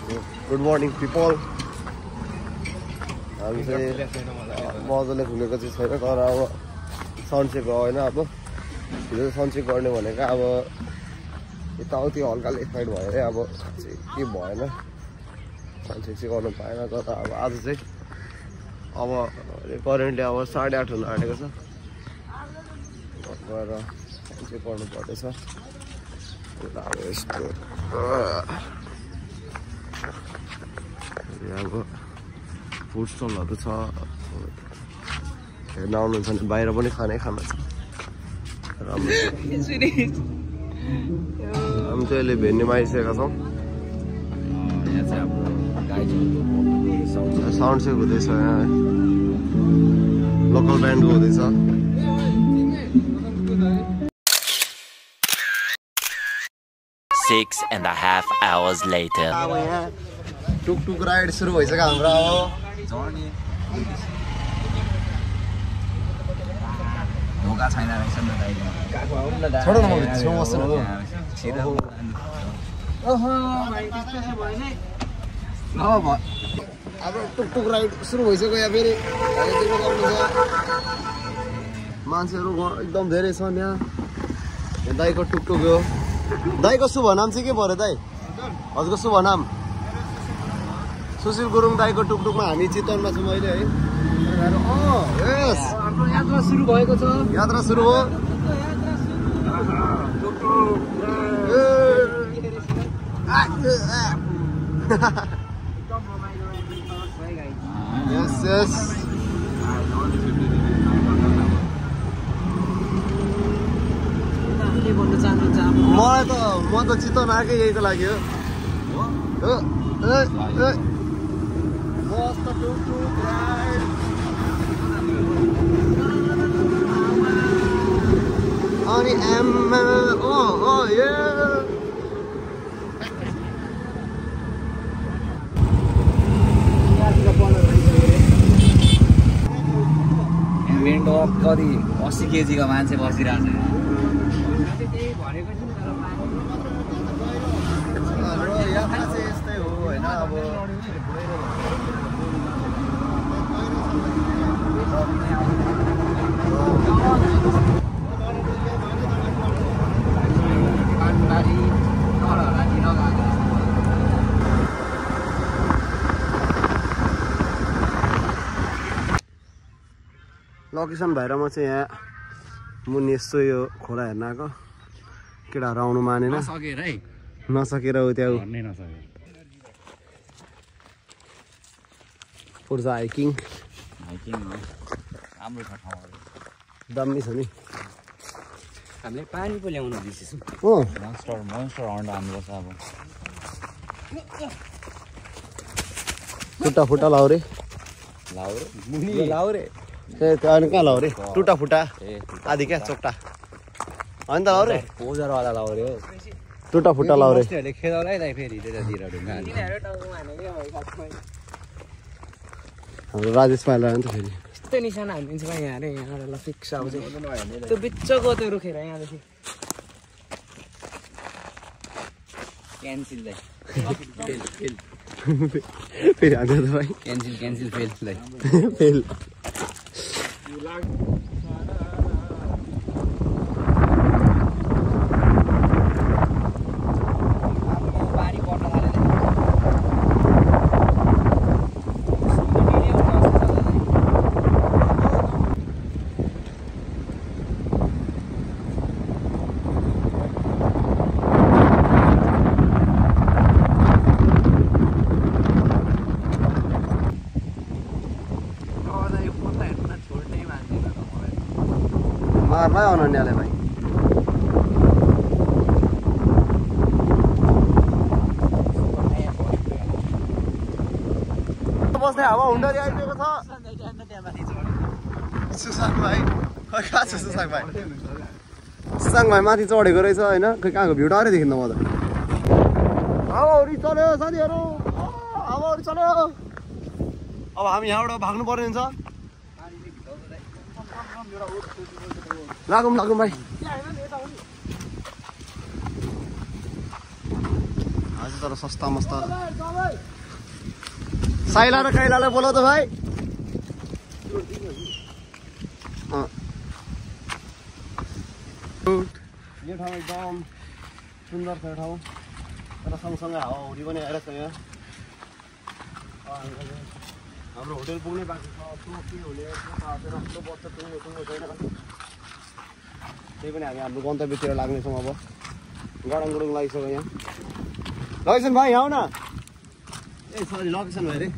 Good morning people. हामी चाहिँ मजाले खुलेको चाहिँ छैन तर अब सनचेक हो होइन। अब हिजो सनचेक गर्ने भनेको अब यताउति हल्का लेफ्ट भयो अरे अब चाहिँ के भएन सनचेक चाहिँ गर्नु पाएन। तर अब आज चाहिँ अब करेन्टली अब 8:30 हुन आँटेको छ गएर सनचेक गर्नु पर्दैछ। अब यस्तो अब फुड स्टलहरू छ हेर्न आउनुहुन्छ भने बाहिर पनि खाना छ राम्रो। हामी चाहिँ अहिले भेन्यूमा आइसकेका छौँ। साउन्ड चाहिँ हुँदैछ यहाँ है, लोकल ब्यान्डको हुँदैछ। 6.5 hours later. अब यहाँ टुकटुक राइड सुरु भइसक्यो हाम्रो। ढोका छैन रहेछ नि त छोड न म छेउमा बस्छु न। अब टुकटुक राइड सुरु भइसक्यो यहाँ फेरि मान्छेहरू एकदम धेरै छन् यहाँ। दाइको टुकटुक हो। दाइको शुभ नाम चाहिँ के पऱ्यो दाइ? हजुरको शुभ नाम? सुशील गुरुङ दाइको टुकटुकमा हामी चितवनमा छौँ अहिले है। यस हाम्रो यात्रा सुरु भएको छ। यात्रा सुरु हो। यस यस म त चितवन आएकै यहीको लागि हो। मस्त टुकटुक राइड। अनि कति 80 केजीको मान्छे बसिरहेको छ। हाम्रो यात्रा चाहिँ यस्तै हो होइन। अब लोकेसन भएर म चाहिँ यहाँ मुनि यस्तो यो खोला हेर्न आएको। केटाहरू आउनु मानेन नसकेर हो त्यहाँ पुर्जा हाइकिङ राम्रो छ ठाउँहरू दामी छ नि। हामीले पानी पो ल्याउनु बिर्सेछौँ। मोन्स्टर हन्ड हान्नुपर्छ अब। टुट्टा फुट्टा लाउरे लाउरे अनि कहाँ लाउरे? टुट्टा फुट्टा आदि क्या चोक्टा होइन त लाउरे? पोजरवाला लाउरे हो। टुट्टा फुट्टा लाउरे खेदाउला है फेरि त्यतातिर ढुङ्गा। हाम्रो राजेश पाइला नि त फेरि यस्तो निशाना हालिदिन्छ भाइ यहाँ अरे यहाँबाट ल फिक्स अब चाहिँ त्यो बिचको त्यो रुखेर यहाँदेखि क्यान्सिल दाइ फेरि हान्छ त भाइ। क्यान्सिल फेल दाइ फेल। मार्ला अनन्याले भाइ। बस्ने हावा हुन्डरी आइदिएको छ। सुसाङ भाइ कहाँ छ? सुसाङ भाइ माथि चढेको रहेछ होइन। खै कहाँको भ्यू टाढै देखिन्न म त। हावाहुरी चल्यो साथीहरू, हावाहुरी चल्यो। अब हामी यहाँबाट भाग्नु पर्ने हुन्छ। लागौँ भाइ। आज त तर सस्ता मस्ता साइला र काइलालाई बोलाऊ त भाइ यो ठाउँ एकदम सुन्दर छ यो ठाउँ तर सँगसँगै हावाहुरी पनि आइरहेको छ यहाँ हाम्रो होटल पुग्नै बाँकी छ के हुने छैन त्यही पनि हामी हाम्रो गन्तव्यतिर लाग्नेछौँ अब गडङ गुडुङ लागिसक्यो यहाँ लोकेसन भाइ आऊ न ए सरी लोकेसन भयो अरे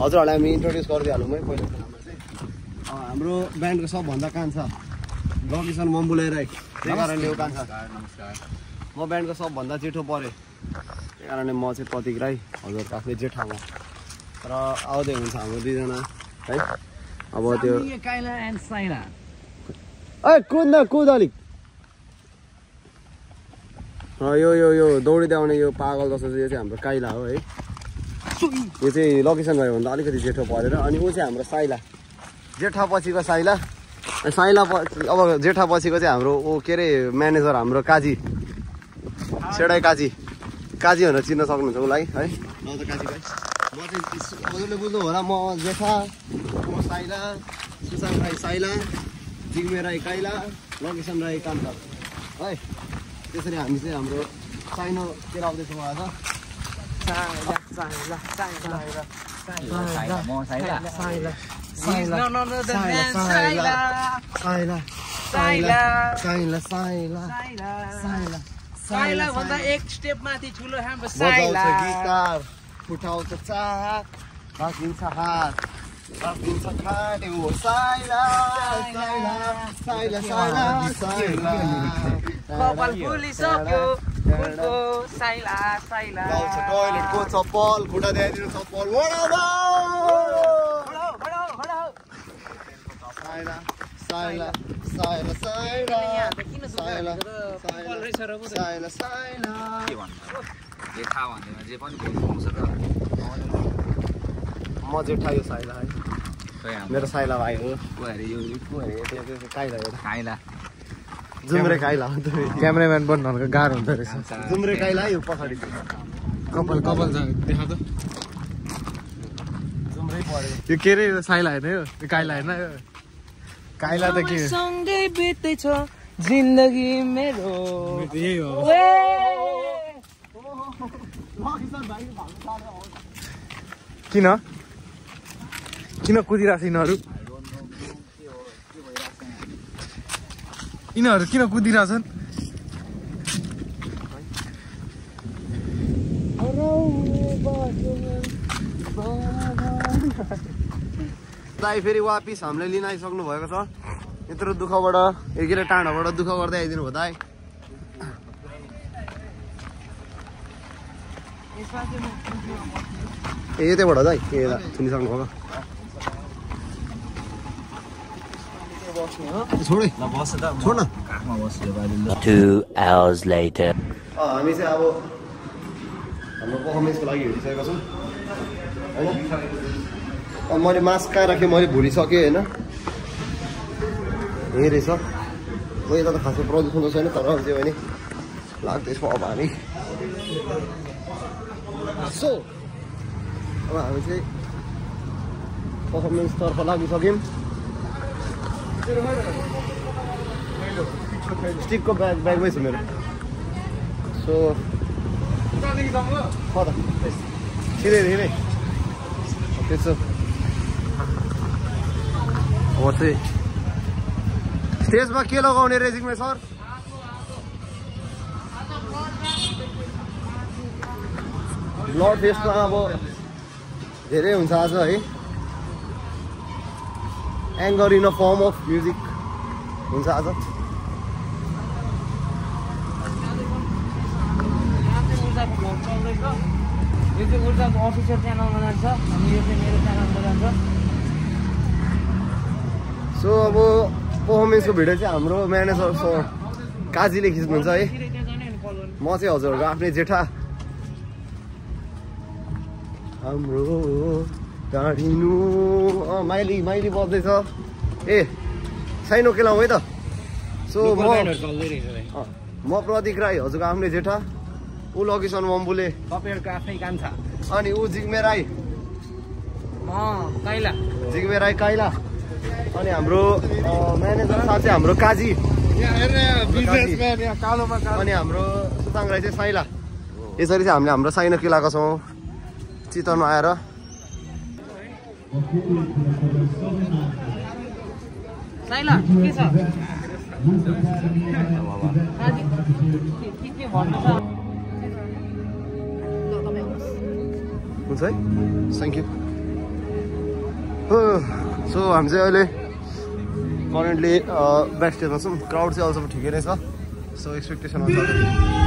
हजुरहरूलाई हामी इन्ट्रोड्युस गरिदिइहालौँ है पहिला हाम्रो चाहिँ हाम्रो ब्यान्डको सबभन्दा कान्छा लोकेसन मम्बुले राई त्यही कारणले हो कान्छा नमस्कार म ब्यान्डको सबभन्दा जेठो परेँ त्यही कारणले म चाहिँ प्रतीक राई हजुरको आफ्नै जेठा म र आउँदै हुन्छ हाम्रो दुईजना है अब त्यो ए कुद अलिक यो दौडिँदै आउने यो पागल जस्तो चाहिँ यो चाहिँ हाम्रो काइला हो है यो चाहिँ लोकेसन भयो भन्दा अलिकति जेठो परेर अनि ऊ चाहिँ हाम्रो साइला जेठा पछिको साइला साइला पछि अब जेठा पछिको चाहिँ हाम्रो ऊ के अरे म्यानेजर हाम्रो काजी सेडाई काजी भनेर चिन्न सक्नुहुन्छ उसलाई है ल त काजी भाइ म चाहिँ हजुरले बुझ्नु होला म जेठा म साइला सुशाङ राई साइला जिग्मे राई काइला लोकेसन राई कान्ता है त्यसरी हामी चाहिँ हाम्रो साइनोतिर आउँदैछौँ आज साइला भन्दा एक स्टेप माथि ठुलो हाम्रो साइला गिटार फुटाउँछ चाक राखिन्छ हात राखिन्छ खाटे हो साइला साइला साइला साइला साइला कपाल फुलिसक्यो फुलको साइला साइला लाउँछ टोयलेटको चप्पल खुट्टा दिइदिनु चप्पल साइला साइला साइला साइला साइला साइला साइला के भन्नु जेठा भन्दैमा जे पनि बोल्नु पाउँछ त म जेठा यो साइला है मेरो साइला भाइ हो को अरे यो काइला हो खाइला जुम्रे काइला हो क्यामेराम्यान बन्नको गाह्रो हुँदो रहेछ जुम्रे काइला यो पछाडि कपाल छ देखा त जुम्रै पर्यो यो के अरे साइला होइन यो काइला होइन यो काइला त के सँगै बित्दैछ जिन्दगी मेरो यही हो किन कुदिरहेको छ यिनीहरू किन कुदिरहेछन् दाइ फेरि वापिस हामीले लिन आइसक्नु भएको छ यत्रो दुःखबाट एकले टाढाबाट दुःख गर्दै आइदिनु भयो दाइ ए यतैबाट दाइ ए सुनिसक्नु भयो छोड न 2 hours later. हामी चाहिँ अब हाम्रो पर्फर्मेन्सको लागि हिँडिसकेका छौँ होइन अब मैले मास्क कहाँ राखेँ मैले भुलिसकेँ होइन यही रहेछ म यता त खासै प्रदूषण त छैन तर त्यो भने लाग्दैछौँ अब हामी सो अब हामी चाहिँ पर्फर्मेन्सतर्फ लागिसक्यौँ स्टिकको ब्यागमै छ मेरो सो सिधै धेरै त्यसो अब चाहिँ स्टेजमा के लगाउने रेजिङमा सर ब्लड फेस्टमा अब धेरै हुन्छ आज है anger in a form of music हुन्छ आज यो चाहिँ ऊर्जाको अफिसियल च्यानलमा जान्छ अनि यो चाहिँ मेरो च्यानलमा जान्छ सो अब पर्फर्मेन्सको भिडियो चाहिँ हाम्रो म्यानेजर काजीले खिच्नुहुन्छ है म चाहिँ हजुरहरूको आफ्नै जेठा हाम्रो टाढिनु माइली बज्दैछ ए साइनो केलाउँ है त सो म प्रतीक राई हजुरको आफ्नै जेठा ऊ ऊ लकिसन मम्बुले कपिलको आफ्नै काम छ अनि ऊ जिग्मे राई काइला जिग्मे राई काइला अनि हाम्रो म्यानेजर साथी हाम्रो काजी अनि हाम्रो सुताङ राई चाहिँ साइला यसरी चाहिँ हामीले हाम्रो साइनो किलाएको छौँ चितवनमा आएर साइला के छ के भन्नु छ हुन्छ है थ्याङ्क यू सो हामी चाहिँ अहिले करेन्टली ब्याक स्टेजमा छौँ क्राउड चाहिँ अहिलेसम्म ठिकै नै छ सो एक्सपेक्टेसन अनुसार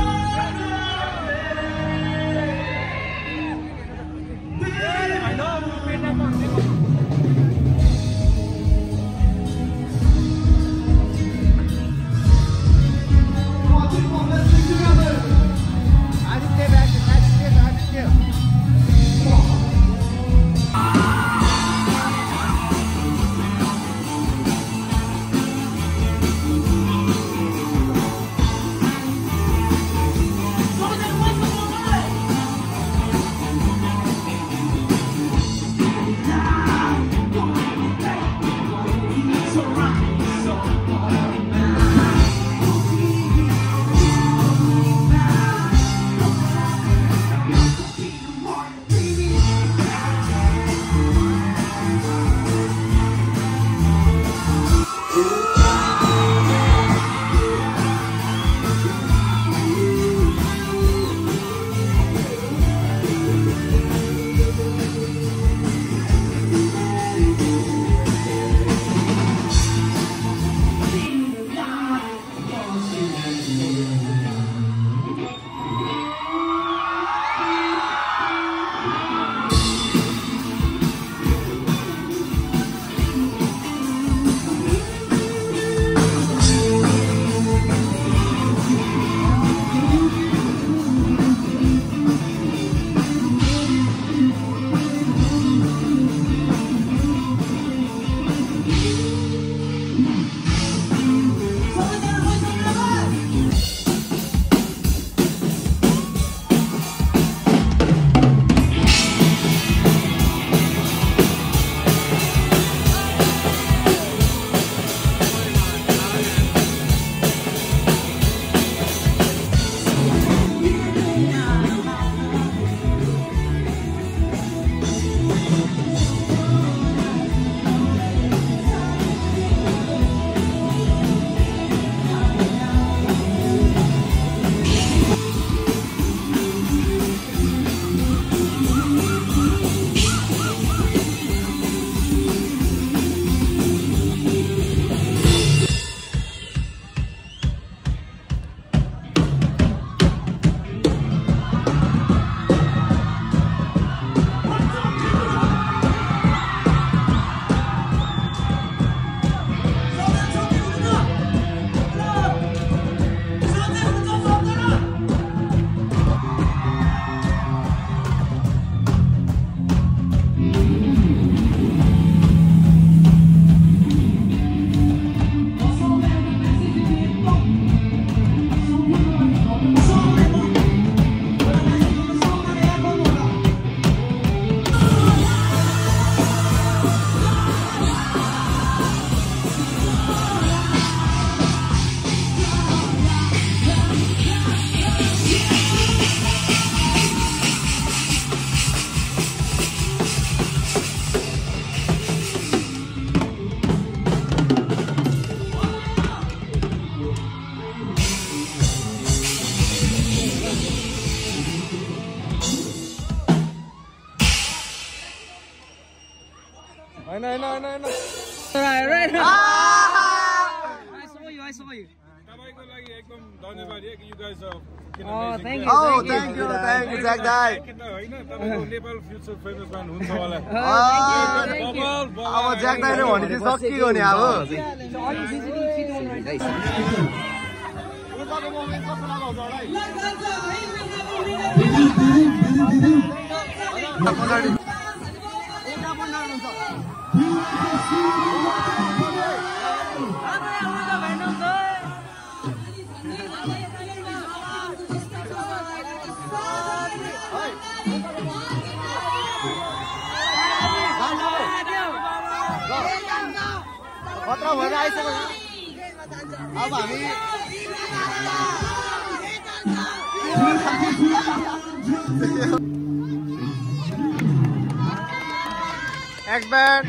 I saw you. You guys are Oh, thank you. Oh, thank you, Jack Dai. famous man हुन्छ होला अब ज्याक दाइले भने चाहिँ सकियो नि अब खतरा भएर आइसक्यो अब हामी एक बैट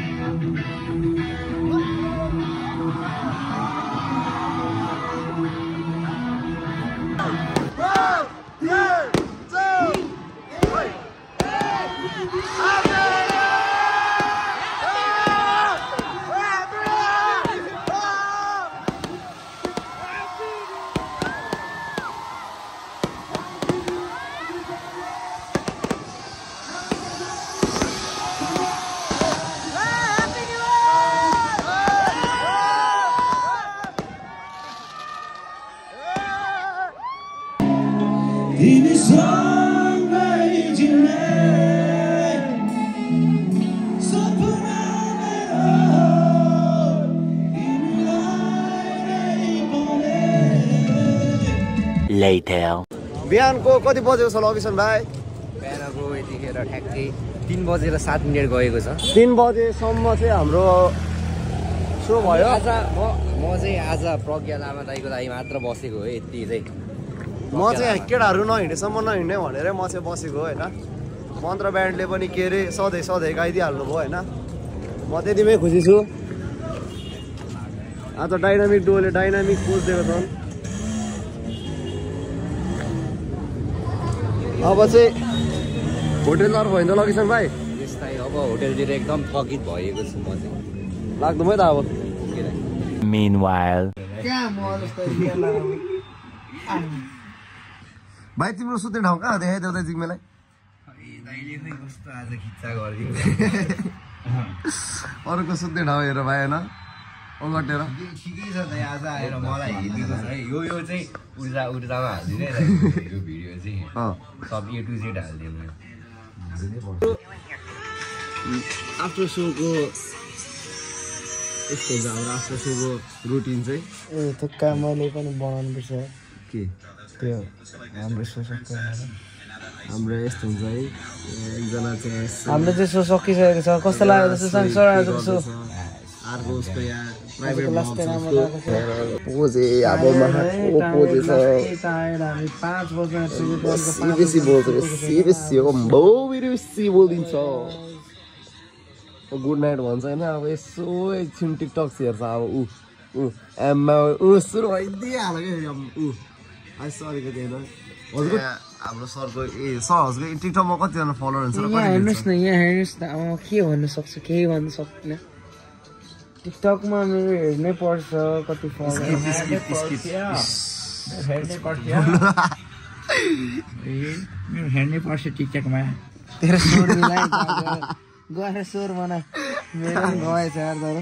Later. बिहानको कति बजेको छ लकेसन भाइ? बिहानको यतिखेर ठ्याक्कै 3 बजेर 7 मिनेट गएको छ। 3 बजेसम्म चाहिँ हाम्रो सो भयो। आज म चाहिँ आज प्रज्ञा लामा दाइको लागि मात्र बसेको हो यति चाहिँ। म चाहिँ केटाहरू नहिँडेसम्म नहिँड्ने भनेर म चाहिँ बसेको होइन। मन्त्र ब्यान्डले पनि के अरे सधैँ गाइदिइहाल्नु भयो होइन। म त्यतिमै खुसी छु। आज डाइनामिक डोले डाइनामिक पोज दिएको छन्। अब चाहिँ होटेलतिर भयो नि त लकेसन भाइ? त्यस्तै अब होटेलतिर एकदम थकित भएको छु म चाहिँ। लाग्दो है त अब। Meanwhile. भाइ तिम्रो सुत्ने ठाउँ कहाँ देखाइदेऊ त जिम्मेलाई? अरूको सुत्ने ठाउँ हेर भाइ होइन ओगटेर ठिकै छ त आज आएर मलाई हेरिदिएको छ है। यो चाहिँ उर्जामा हालिदिने यो भिडियो चाहिँ सब A to Z हालिदिनु। आफ्टर सोको यस्तो हुन्छ हाम्रो आफ्टर सोको रुटिन चाहिँ। थुक्का मैले पनि बनाउनु पर्छ के त्यो हाम्रो सो सक्यो हाम्रो यस्तो हुन्छ है। एकजना चाहिँ हाम्रो चाहिँ सो सकिसकेको छ। कस्तो लाग्यो सुशान्त सर आजको सो? अर्को उसको यहाँ प्राइभेट पोजे अब पोजे छ। हामी 5 बजे बेसी बोल्छ बेसी हो बेसी बोलिदिन्छ। गुड नाइट भन्छ होइन। अब यसो एकछिन टिकटक हेर्छ अब एममा सुरु भइदिइहाल्यो क्या सरीको होइन। हजुर हाम्रो सरको सर हजुरको टिकटकमा कतिजना फलोवर हुन्छ? हेर्नुहोस् न यहाँ हेर्नुहोस् न। अब के भन्नु सक्छु केही भन्नु सक्दिनँ। टिकटकमा मेरो हेर्नै पर्छ कति फलोवर हेर्नै पर्छ टिकटकमा। तेरो स्वर मिलाइ गएर स्वर बना मेरो पनि गएछ यार तर।